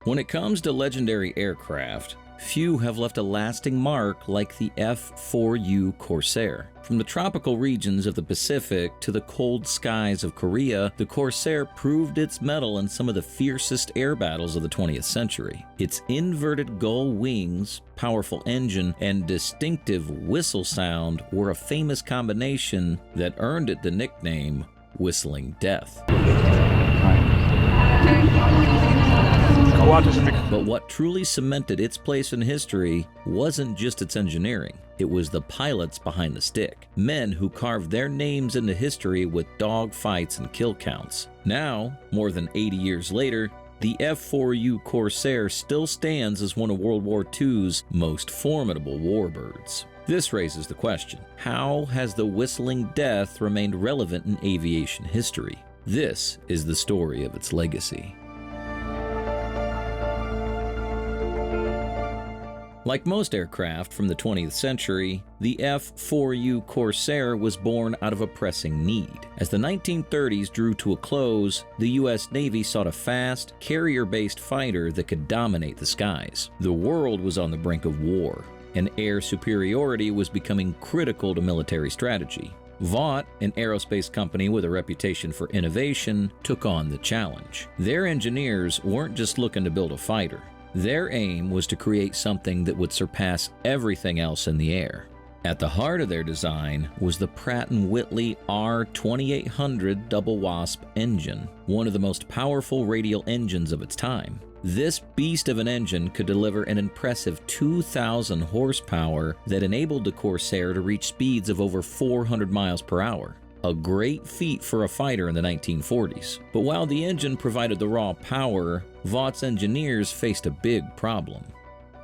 When it comes to legendary aircraft, few have left a lasting mark like the F-4U Corsair. From the tropical regions of the Pacific to the cold skies of Korea, the Corsair proved its mettle in some of the fiercest air battles of the 20th century. Its inverted gull wings, powerful engine, and distinctive whistle sound were a famous combination that earned it the nickname Whistling Death. But what truly cemented its place in history wasn't just its engineering. It was the pilots behind the stick, men who carved their names into history with dog fights and kill counts. Now, more than 80 years later, the F-4U Corsair still stands as one of World War II's most formidable warbirds. This raises the question, how has the Whistling Death remained relevant in aviation history? This is the story of its legacy. Like most aircraft from the 20th century, the F-4U Corsair was born out of a pressing need. As the 1930s drew to a close, the U.S. Navy sought a fast, carrier-based fighter that could dominate the skies. The world was on the brink of war, and air superiority was becoming critical to military strategy. Vought, an aerospace company with a reputation for innovation, took on the challenge. Their engineers weren't just looking to build a fighter. Their aim was to create something that would surpass everything else in the air. At the heart of their design was the Pratt & Whitney R2800 double wasp engine, one of the most powerful radial engines of its time. This beast of an engine could deliver an impressive 2,000 horsepower that enabled the Corsair to reach speeds of over 400 miles per hour. A great feat for a fighter in the 1940s. But while the engine provided the raw power, Vaught's engineers faced a big problem.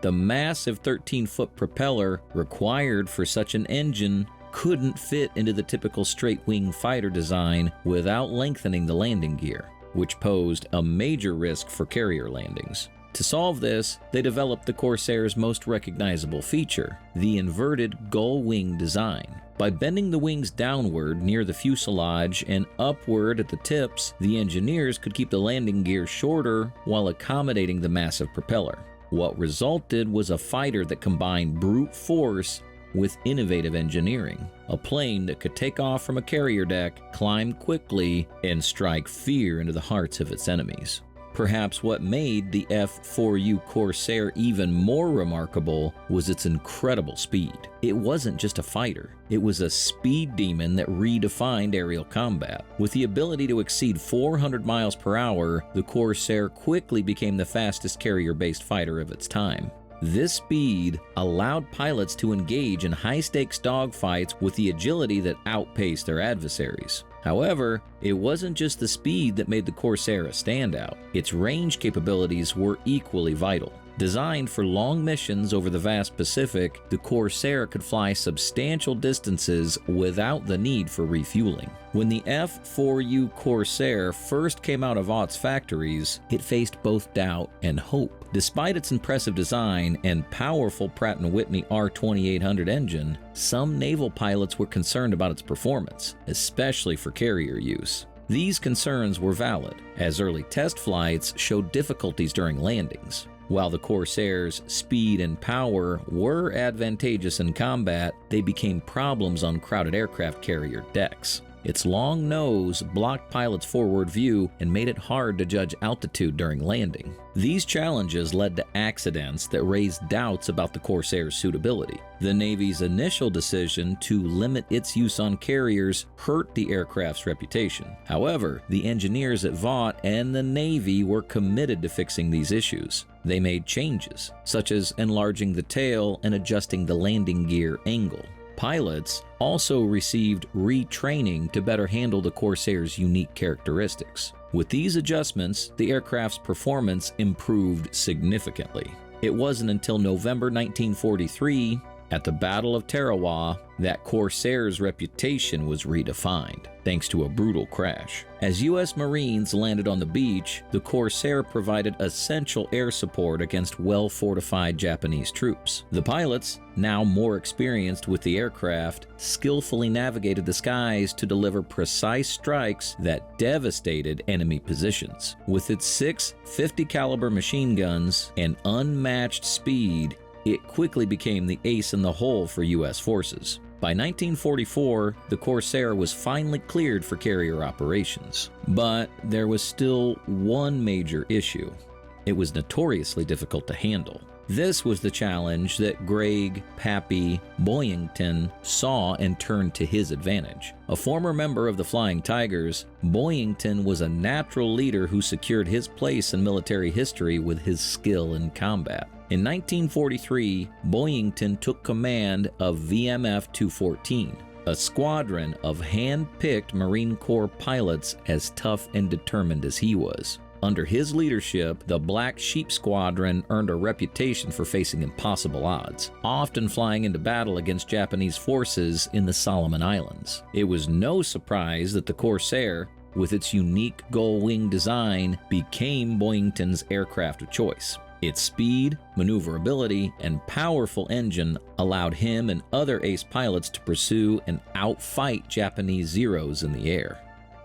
The massive 13-foot propeller required for such an engine couldn't fit into the typical straight-wing fighter design without lengthening the landing gear, which posed a major risk for carrier landings. To solve this, they developed the Corsair's most recognizable feature, the inverted gull wing design. By bending the wings downward near the fuselage and upward at the tips, the engineers could keep the landing gear shorter while accommodating the massive propeller. What resulted was a fighter that combined brute force with innovative engineering. A plane that could take off from a carrier deck, climb quickly, and strike fear into the hearts of its enemies. Perhaps what made the F-4U Corsair even more remarkable was its incredible speed. It wasn't just a fighter, it was a speed demon that redefined aerial combat. With the ability to exceed 400 miles per hour, the Corsair quickly became the fastest carrier-based fighter of its time. This speed allowed pilots to engage in high-stakes dogfights with the agility that outpaced their adversaries. However, it wasn't just the speed that made the Corsair a standout. Its range capabilities were equally vital. Designed for long missions over the vast Pacific, the Corsair could fly substantial distances without the need for refueling. When the F-4U Corsair first came out of Vaught's factories, it faced both doubt and hope. Despite its impressive design and powerful Pratt & Whitney R2800 engine, some naval pilots were concerned about its performance, especially for carrier use. These concerns were valid, as early test flights showed difficulties during landings. While the Corsair's speed and power were advantageous in combat, they became problems on crowded aircraft carrier decks. Its long nose blocked pilots' forward view and made it hard to judge altitude during landing. These challenges led to accidents that raised doubts about the Corsair's suitability. The Navy's initial decision to limit its use on carriers hurt the aircraft's reputation. However, the engineers at Vought and the Navy were committed to fixing these issues. They made changes, such as enlarging the tail and adjusting the landing gear angle. Pilots also received retraining to better handle the Corsair's unique characteristics. With these adjustments, the aircraft's performance improved significantly. It wasn't until November 1943 At the Battle of Tarawa, that Corsair's reputation was redefined, thanks to a brutal crash. As U.S. Marines landed on the beach, the Corsair provided essential air support against well-fortified Japanese troops. The pilots, now more experienced with the aircraft, skillfully navigated the skies to deliver precise strikes that devastated enemy positions. With its 6 50-caliber machine guns and unmatched speed, it quickly became the ace in the hole for U.S. forces. By 1944, the Corsair was finally cleared for carrier operations. But there was still one major issue. It was notoriously difficult to handle. This was the challenge that Greg "Pappy" Boyington saw and turned to his advantage. A former member of the Flying Tigers, Boyington was a natural leader who secured his place in military history with his skill in combat. In 1943, Boyington took command of VMF 214, a squadron of hand-picked Marine Corps pilots as tough and determined as he was. Under his leadership, the Black Sheep Squadron earned a reputation for facing impossible odds, often flying into battle against Japanese forces in the Solomon Islands. It was no surprise that the Corsair, with its unique gull-wing design, became Boyington's aircraft of choice. Its speed, maneuverability, and powerful engine allowed him and other ace pilots to pursue and outfight Japanese Zeros in the air.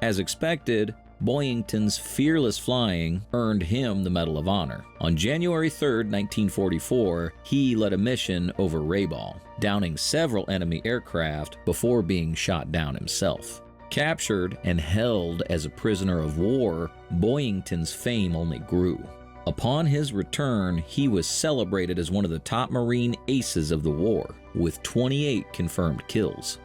As expected, Boyington's fearless flying earned him the Medal of Honor. On January 3, 1944, he led a mission over Rabaul, downing several enemy aircraft before being shot down himself. Captured and held as a prisoner of war, Boyington's fame only grew. Upon his return, he was celebrated as one of the top Marine aces of the war, with 28 confirmed kills.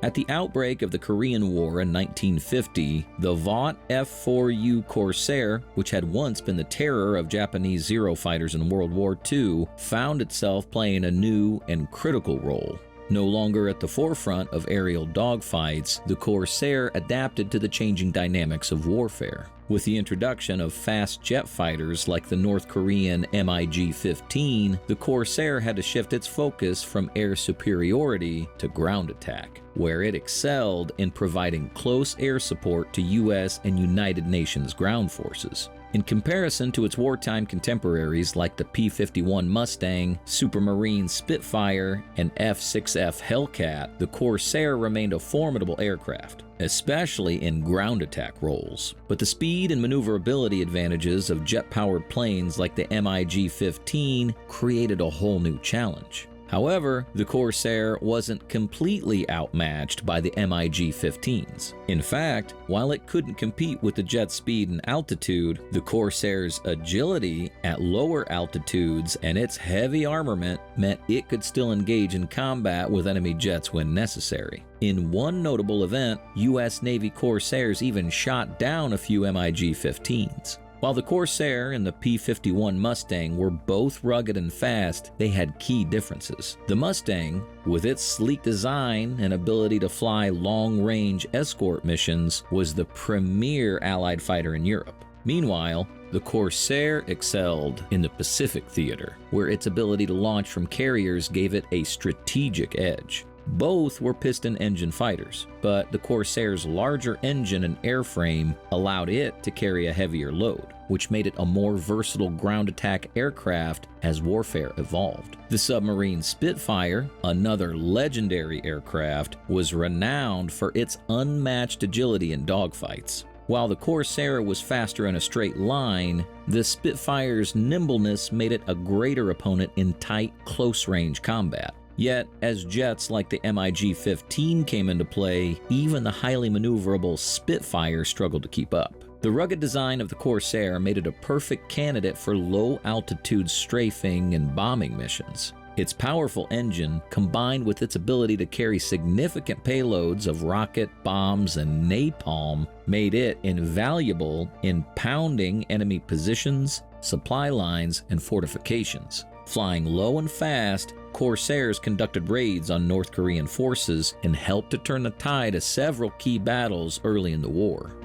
At the outbreak of the Korean War in 1950, the Vought F4U Corsair, which had once been the terror of Japanese Zero fighters in World War II, found itself playing a new and critical role. No longer at the forefront of aerial dogfights, the Corsair adapted to the changing dynamics of warfare. With the introduction of fast jet fighters like the North Korean MiG-15, the Corsair had to shift its focus from air superiority to ground attack, where it excelled in providing close air support to U.S. and United Nations ground forces. In comparison to its wartime contemporaries like the P-51 Mustang, Supermarine Spitfire, and F-6F Hellcat, the Corsair remained a formidable aircraft, especially in ground attack roles. But the speed and maneuverability advantages of jet-powered planes like the MiG-15 created a whole new challenge. However, the Corsair wasn't completely outmatched by the MiG-15s. In fact, while it couldn't compete with the jet's speed and altitude, the Corsair's agility at lower altitudes and its heavy armament meant it could still engage in combat with enemy jets when necessary. In one notable event, U.S. Navy Corsairs even shot down a few MiG-15s. While the Corsair and the P-51 Mustang were both rugged and fast, they had key differences. The Mustang, with its sleek design and ability to fly long-range escort missions, was the premier Allied fighter in Europe. Meanwhile, the Corsair excelled in the Pacific theater, where its ability to launch from carriers gave it a strategic edge. Both were piston engine fighters, but the Corsair's larger engine and airframe allowed it to carry a heavier load, which made it a more versatile ground attack aircraft as warfare evolved. The submarine Spitfire, another legendary aircraft, was renowned for its unmatched agility in dogfights. While the Corsair was faster in a straight line, the Spitfire's nimbleness made it a greater opponent in tight, close-range combat. Yet, as jets like the MiG-15 came into play, even the highly maneuverable Spitfire struggled to keep up. The rugged design of the Corsair made it a perfect candidate for low-altitude strafing and bombing missions. Its powerful engine, combined with its ability to carry significant payloads of rocket, bombs, and napalm, made it invaluable in pounding enemy positions, supply lines, and fortifications. Flying low and fast, Corsairs conducted raids on North Korean forces and helped to turn the tide of several key battles early in the war.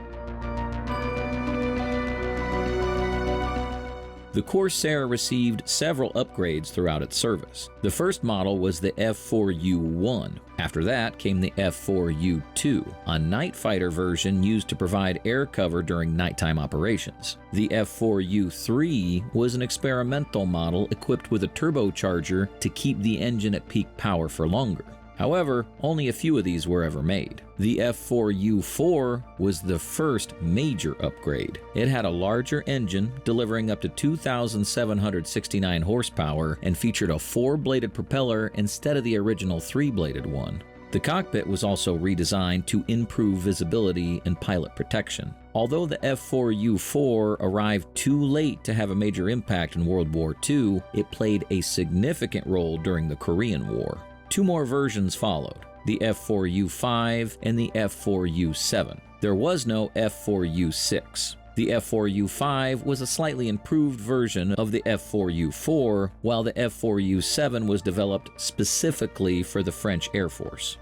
The Corsair received several upgrades throughout its service. The first model was the F-4U-1. After that came the F-4U-2, a night fighter version used to provide air cover during nighttime operations. The F-4U-3 was an experimental model equipped with a turbocharger to keep the engine at peak power for longer. However, only a few of these were ever made. The F-4U-4 was the first major upgrade. It had a larger engine, delivering up to 2,769 horsepower, and featured a 4-bladed propeller instead of the original 3-bladed one. The cockpit was also redesigned to improve visibility and pilot protection. Although the F-4U-4 arrived too late to have a major impact in World War II, it played a significant role during the Korean War. 2 more versions followed, the F-4U-5 and the F-4U-7. There was no F-4U-6. The F-4U-5 was a slightly improved version of the F-4U-4, while the F-4U-7 was developed specifically for the French Air Force.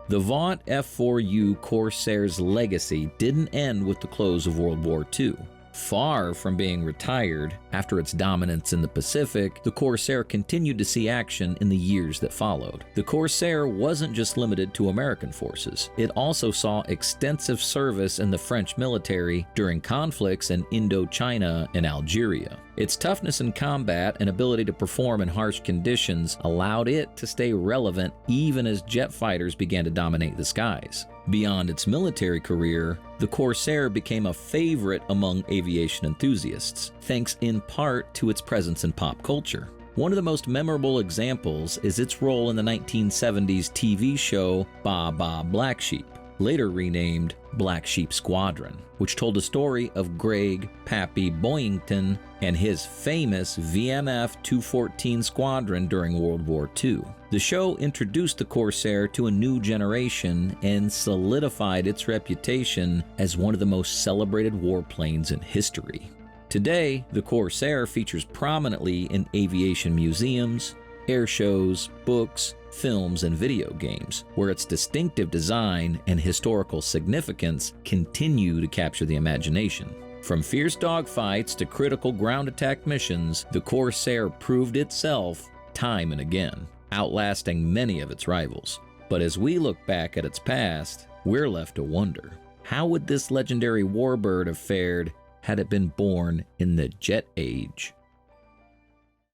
The Vought F4U Corsair's legacy didn't end with the close of World War II. Far from being retired, after its dominance in the Pacific, the Corsair continued to see action in the years that followed. The Corsair wasn't just limited to American forces. It also saw extensive service in the French military during conflicts in Indochina and Algeria. Its toughness in combat and ability to perform in harsh conditions allowed it to stay relevant even as jet fighters began to dominate the skies. Beyond its military career, the Corsair became a favorite among aviation enthusiasts, thanks in part to its presence in pop culture. One of the most memorable examples is its role in the 1970s TV show Ba Ba Black Sheep, later renamed Black Sheep Squadron, which told the story of Greg Pappy Boyington and his famous VMF 214 squadron during World War II. The show introduced the Corsair to a new generation and solidified its reputation as one of the most celebrated warplanes in history. Today, the Corsair features prominently in aviation museums, air shows, books, films, and video games, where its distinctive design and historical significance continue to capture the imagination. From fierce dogfights to critical ground attack missions, the Corsair proved itself time and again, outlasting many of its rivals. But as we look back at its past, we're left to wonder, how would this legendary warbird have fared had it been born in the jet age?